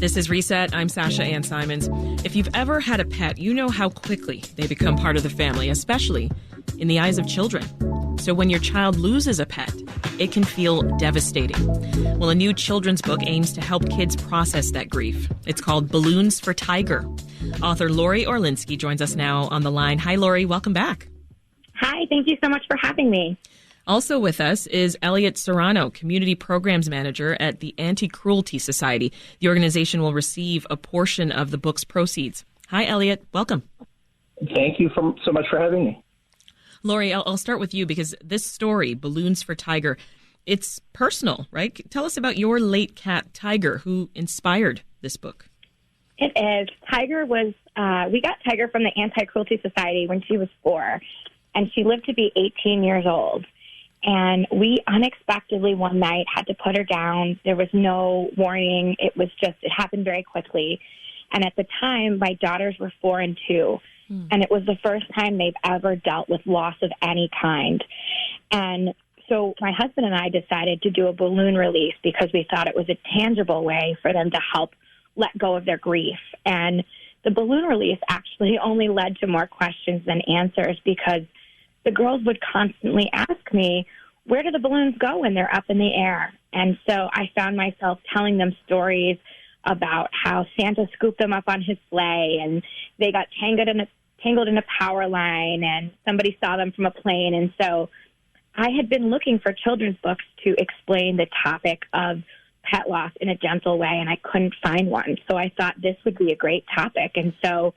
This is Reset. I'm Sasha Ann Simons. If you've ever had a pet, you know how quickly they become part of the family, especially in the eyes of children. So when your child loses a pet, it can feel devastating. Well, a new children's book aims to help kids process that grief. It's called Balloons for Tiger. Author Lori Orlinsky joins us now on the line. Hi, Lori. Welcome back. Hi. Thank you so much for having me. Also with us is Elliot Serrano, Community Programs Manager at the Anti-Cruelty Society. The organization will receive a portion of the book's proceeds. Hi, Elliot. Welcome. Thank you so much for having me. Lori, I'll start with you because this story, Balloons for Tiger, it's personal, right? Tell us about your late cat, Tiger, who inspired this book. It is. Tiger was, we got Tiger from the Anti-Cruelty Society when she was 4, and she lived to be 18 years old. And we unexpectedly one night had to put her down. There was no warning. It happened very quickly. And at the time, my daughters were 4 and 2. And it was the first time they've ever dealt with loss of any kind. And so my husband and I decided to do a balloon release because we thought it was a tangible way for them to help let go of their grief. And the balloon release actually only led to more questions than answers because the girls would constantly ask me, where do the balloons go when they're up in the air? And so I found myself telling them stories about how Santa scooped them up on his sleigh and they got tangled in a power line and somebody saw them from a plane. And so I had been looking for children's books to explain the topic of pet loss in a gentle way, and I couldn't find one. So I thought this would be a great topic. And so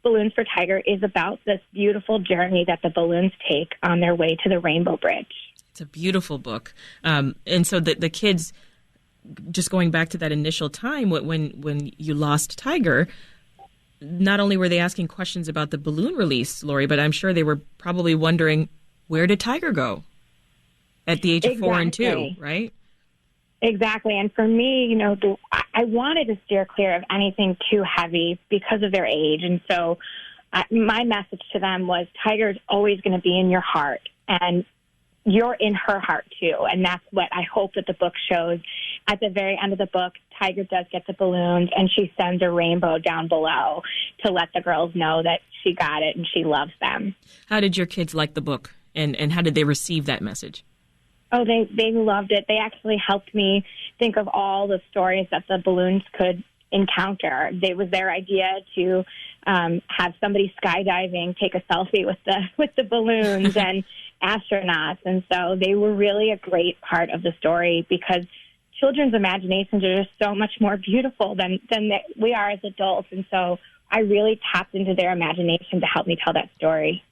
Balloons for Tiger is about this beautiful journey that the balloons take on their way to the Rainbow Bridge. It's a beautiful book. And so the kids, just going back to that initial time when you lost Tiger, not only were they asking questions about the balloon release, Lori, but I'm sure they were probably wondering, where did Tiger go at the age of 4 and 2, right? Exactly. And for me, I wanted to steer clear of anything too heavy because of their age. And so my message to them was Tiger's always going to be in your heart and you're in her heart too. And that's what I hope that the book shows. At the very end of the book, Tiger does get the balloons and she sends a rainbow down below to let the girls know that she got it and she loves them. How did your kids like the book and how did they receive that message? Oh, they loved it. They actually helped me think of all the stories that the balloons could encounter. It was their idea to have somebody skydiving take a selfie with the balloons and astronauts. And so they were really a great part of the story because children's imaginations are just so much more beautiful than we are as adults. And so I really tapped into their imagination to help me tell that story.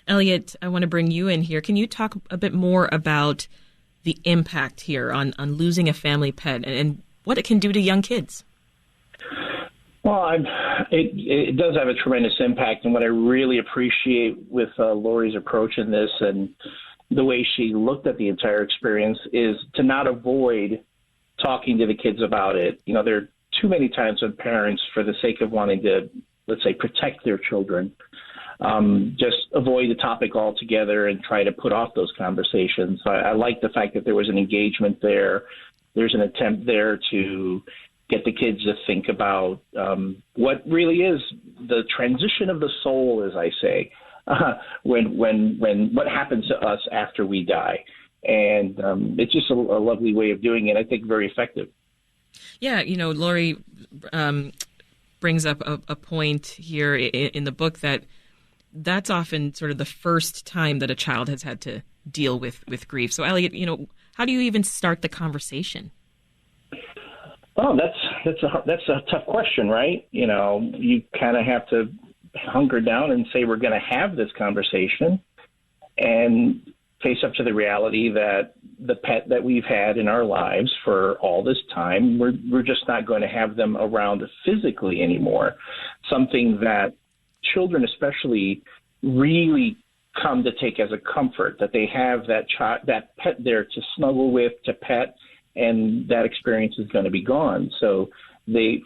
Elliot, I want to bring you in here. Can you talk a bit more about the impact here on losing a family pet and what it can do to young kids? Well, it does have a tremendous impact, and what I really appreciate with Lori's approach in this and the way she looked at the entire experience is to not avoid talking to the kids about it. There are too many times when parents, for the sake of wanting to, let's say, protect their children, just avoid the topic altogether and try to put off those conversations. So I like the fact that there was an engagement there. There's an attempt there to get the kids to think about what really is the transition of the soul, as I say, when what happens to us after we die. And it's just a lovely way of doing it. I think very effective. Yeah, Lori brings up a point here in the book that's often sort of the first time that a child has had to deal with grief. So, Elliot, how do you even start the conversation? Oh, that's a tough question, right? You kind of have to hunker down and say we're going to have this conversation and face up to the reality that the pet that we've had in our lives for all this time, we're just not going to have them around physically anymore. Something that children especially really come to take as a comfort, that they have that pet there to snuggle with, to pet, and that experience is going to be gone. So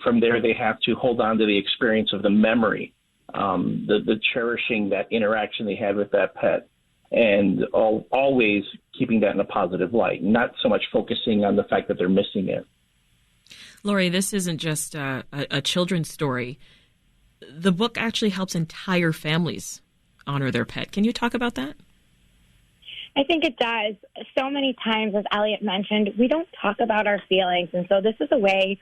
from there they have to hold on to the experience of the memory, the cherishing that interaction they had with that pet, and always keeping that in a positive light, not so much focusing on the fact that they're missing it. Lori, this isn't just a children's story. The book actually helps entire families honor their pet. Can you talk about that? I think it does. So many times, as Elliot mentioned, we don't talk about our feelings. And so this is a way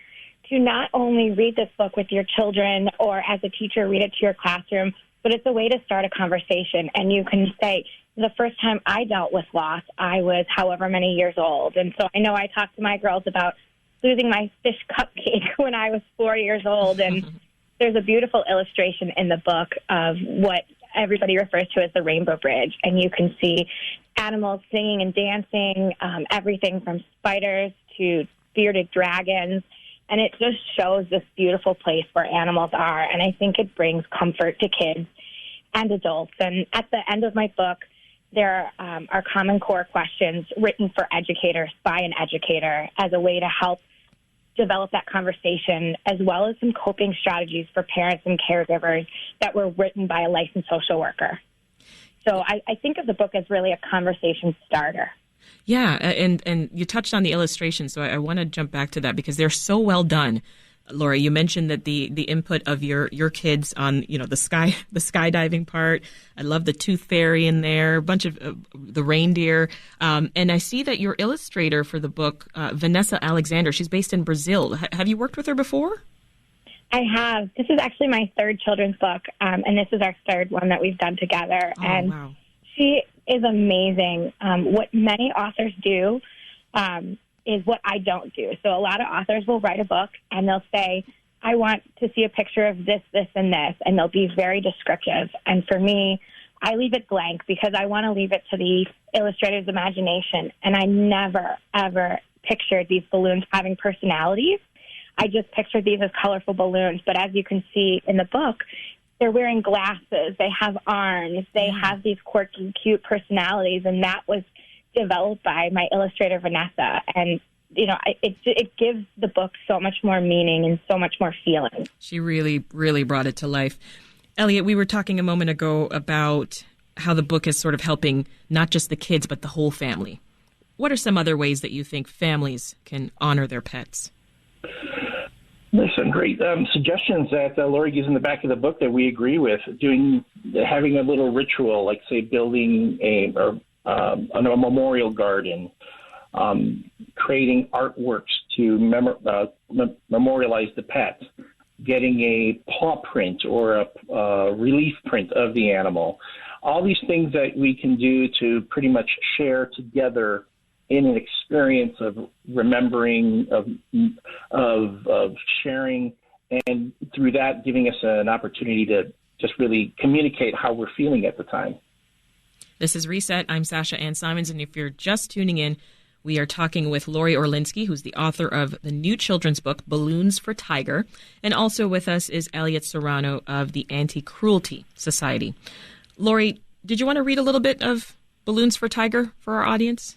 to not only read this book with your children or as a teacher read it to your classroom, but it's a way to start a conversation. And you can say, the first time I dealt with loss, I was however many years old. And so I know I talked to my girls about losing my fish cupcake when I was 4 years old. And there's a beautiful illustration in the book of what everybody refers to as the Rainbow Bridge. And you can see animals singing and dancing, everything from spiders to bearded dragons. And it just shows this beautiful place where animals are. And I think it brings comfort to kids and adults. And at the end of my book, there are Common Core questions written for educators by an educator as a way to help develop that conversation, as well as some coping strategies for parents and caregivers that were written by a licensed social worker. So I think of the book as really a conversation starter. Yeah, and you touched on the illustrations, so I want to jump back to that because they're so well done. Lori, you mentioned that the input of your kids on the skydiving part. I love the tooth fairy in there, a bunch of the reindeer, and I see that your illustrator for the book, Vanessa Alexander, she's based in Brazil. Have you worked with her before? I have. This is actually my third children's book, and this is our third one that we've done together. Oh, and wow. She is amazing. What many authors do is what I don't do. So a lot of authors will write a book, and they'll say, I want to see a picture of this, this, and this, and they'll be very descriptive. And for me, I leave it blank because I want to leave it to the illustrator's imagination. And I never, ever pictured these balloons having personalities. I just pictured these as colorful balloons. But as you can see in the book, they're wearing glasses. They have arms. They have these quirky, cute personalities. And that was developed by my illustrator, Vanessa. And, it gives the book so much more meaning and so much more feeling. She really, really brought it to life. Elliot, we were talking a moment ago about how the book is sort of helping not just the kids, but the whole family. What are some other ways that you think families can honor their pets? There's some great suggestions that Lori gives in the back of the book that we agree with. Having a little ritual, like say building a memorial garden, creating artworks to memorialize the pet, getting a paw print or a relief print of the animal. All these things that we can do to pretty much share together in an experience of remembering, of sharing, and through that giving us an opportunity to just really communicate how we're feeling at the time. This is Reset. I'm Sasha Ann Simons, and if you're just tuning in, we are talking with Lori Orlinsky, who's the author of the new children's book, Balloons for Tiger, and also with us is Elliot Serrano of the Anti-Cruelty Society. Lori, did you want to read a little bit of Balloons for Tiger for our audience?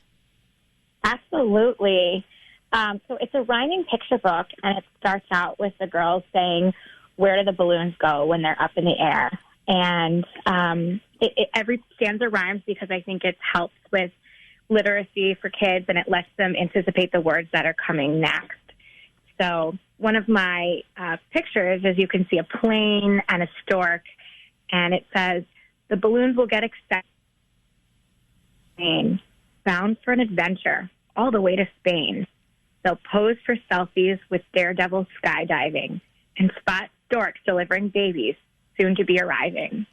Absolutely. So it's a rhyming picture book, and it starts out with the girls saying, where do the balloons go when they're up in the air? And every stanza rhymes because I think it helps with literacy for kids, and it lets them anticipate the words that are coming next. So one of my pictures is you can see a plane and a stork, and it says, the balloons will get excited, bound for an adventure all the way to Spain. They'll pose for selfies with daredevil skydiving and spot storks delivering babies soon to be arriving.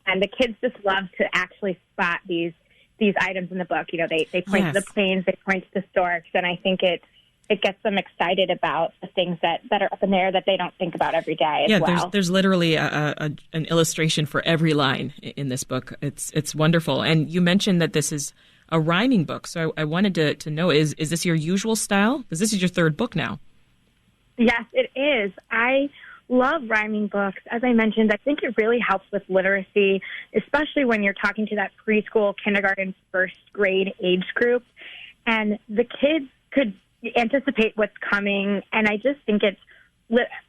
And the kids just love to actually spot these items in the book. They point to the planes, they point to the storks, and I think it gets them excited about the things that are up in there that they don't think about every day as well. There's literally an illustration for every line in this book. It's wonderful. And you mentioned that this is a rhyming book, so I wanted to know, is this your usual style? Because this is your third book now. Yes, it is. I love rhyming books. As I mentioned, I think it really helps with literacy, especially when you're talking to that preschool, kindergarten, first grade age group. And the kids could anticipate what's coming. And I just think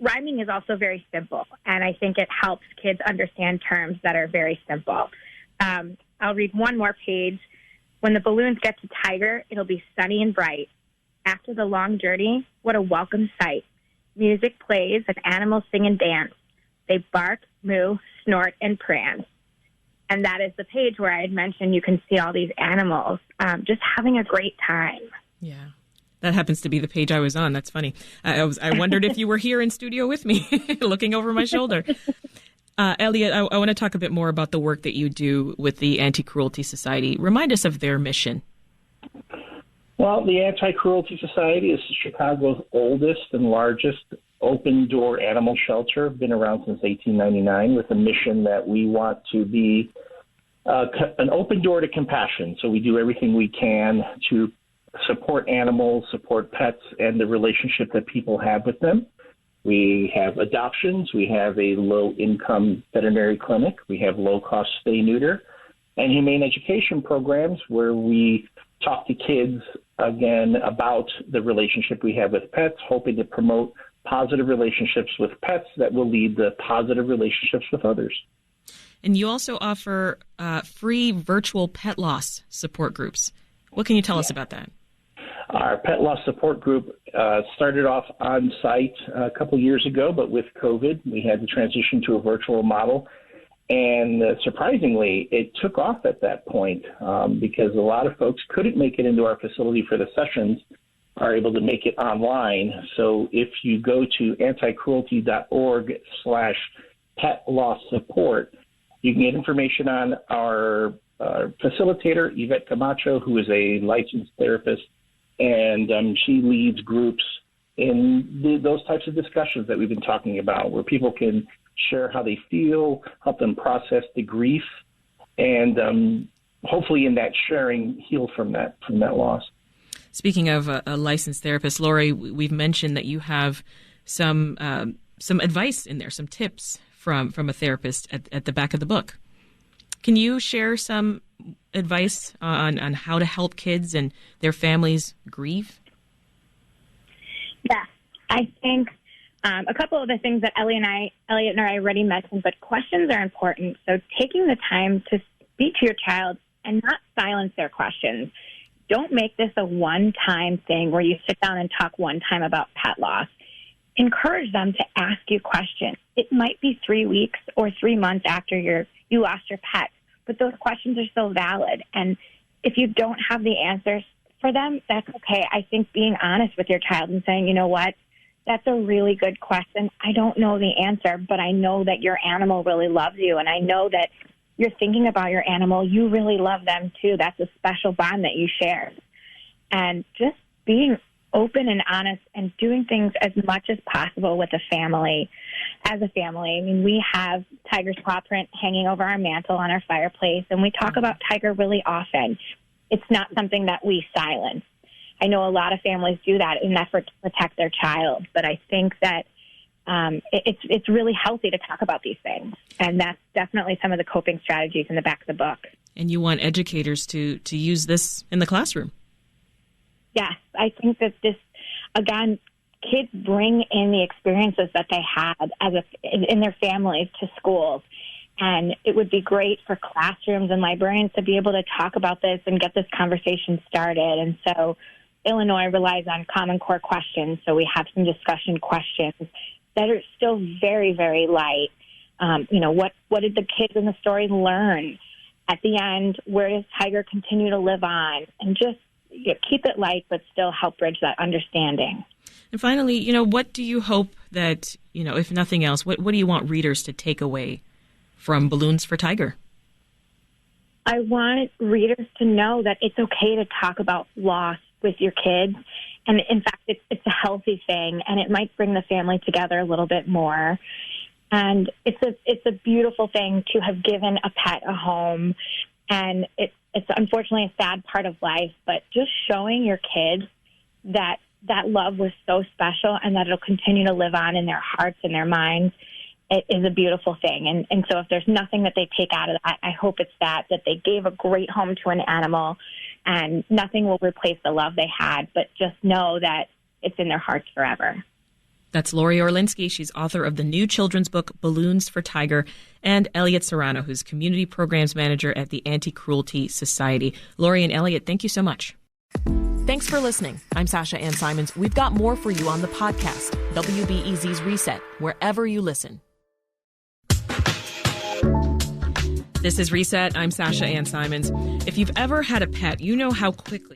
rhyming is also very simple. And I think it helps kids understand terms that are very simple. I'll read one more page. When the balloons get to Tiger, it'll be sunny and bright. After the long journey, what a welcome sight. Music plays and animals sing and dance. They bark, moo, snort, and prance. And that is the page where I had mentioned you can see all these animals just having a great time. Yeah. That happens to be the page I was on. That's funny. I wondered if you were here in studio with me, looking over my shoulder. Elliot, I want to talk a bit more about the work that you do with the Anti-Cruelty Society. Remind us of their mission. Well, the Anti-Cruelty Society is Chicago's oldest and largest open-door animal shelter. Been around since 1899 with a mission that we want to be an open door to compassion. So we do everything we can to support animals, support pets, and the relationship that people have with them. We have adoptions. We have a low-income veterinary clinic. We have low-cost spay-neuter and humane education programs where we talk to kids, again, about the relationship we have with pets, hoping to promote positive relationships with pets that will lead to positive relationships with others. And you also offer free virtual pet loss support groups. What can you tell us about that? Our pet loss support group started off on site a couple years ago, but with COVID, we had to transition to a virtual model. And surprisingly, it took off at that point because a lot of folks couldn't make it into our facility for the sessions, are able to make it online. So if you go to anticruelty.org/pet loss support, you can get information on our facilitator, Yvette Camacho, who is a licensed therapist, and she leads groups in those types of discussions that we've been talking about, where people can share how they feel, help them process the grief, and hopefully in that sharing heal from that loss. Speaking of a licensed therapist, Lori, we've mentioned that you have some advice in there, some tips from a therapist at the back of the book. Can you share some advice on how to help kids and their families grieve? Yes, I think a couple of the things that Elliot and I already mentioned, but questions are important. So taking the time to speak to your child and not silence their questions. Don't make this a one-time thing where you sit down and talk one time about pet loss. Encourage them to ask you questions. It might be 3 weeks or 3 months after you lost your pet, but those questions are still valid. And if you don't have the answers for them, that's okay. I think being honest with your child and saying, you know what, that's a really good question. I don't know the answer, but I know that your animal really loves you, and I know that you're thinking about your animal. You really love them too. That's a special bond that you share. And just being open and honest and doing things as much as possible with a family. As a family, I mean, we have Tiger's paw print hanging over our mantle on our fireplace, and we talk about Tiger really often. It's not something that we silence. I know a lot of families do that in an effort to protect their child, but I think that it's really healthy to talk about these things, and that's definitely some of the coping strategies in the back of the book. And you want educators to use this in the classroom? Yes, I think that this, again, kids bring in the experiences that they had in their families to schools, and it would be great for classrooms and librarians to be able to talk about this and get this conversation started. And so Illinois relies on Common Core questions, so we have some discussion questions that are still very, very light. What did the kids in the story learn? At the end, where does Tiger continue to live on? And just keep it light, but still help bridge that understanding. And finally, what do you hope that, if nothing else, what do you want readers to take away from Balloons for Tiger? I want readers to know that it's okay to talk about loss with your kids. And in fact, it's a healthy thing, and it might bring the family together a little bit more. And it's a beautiful thing to have given a pet a home. And it's unfortunately a sad part of life, but just showing your kids that love was so special and that it'll continue to live on in their hearts and their minds, it is a beautiful thing. And so if there's nothing that they take out of that, I hope it's that they gave a great home to an animal, and nothing will replace the love they had, but just know that it's in their hearts forever. That's Lori Orlinsky. She's author of the new children's book, Balloons for Tiger, and Elliot Serrano, who's Community Programs Manager at the Anti-Cruelty Society. Lori and Elliot, thank you so much. Thanks for listening. I'm Sasha Ann Simons. We've got more for you on the podcast, WBEZ's Reset, wherever you listen. This is Reset. I'm Sasha Ann Simons. If you've ever had a pet, you know how quickly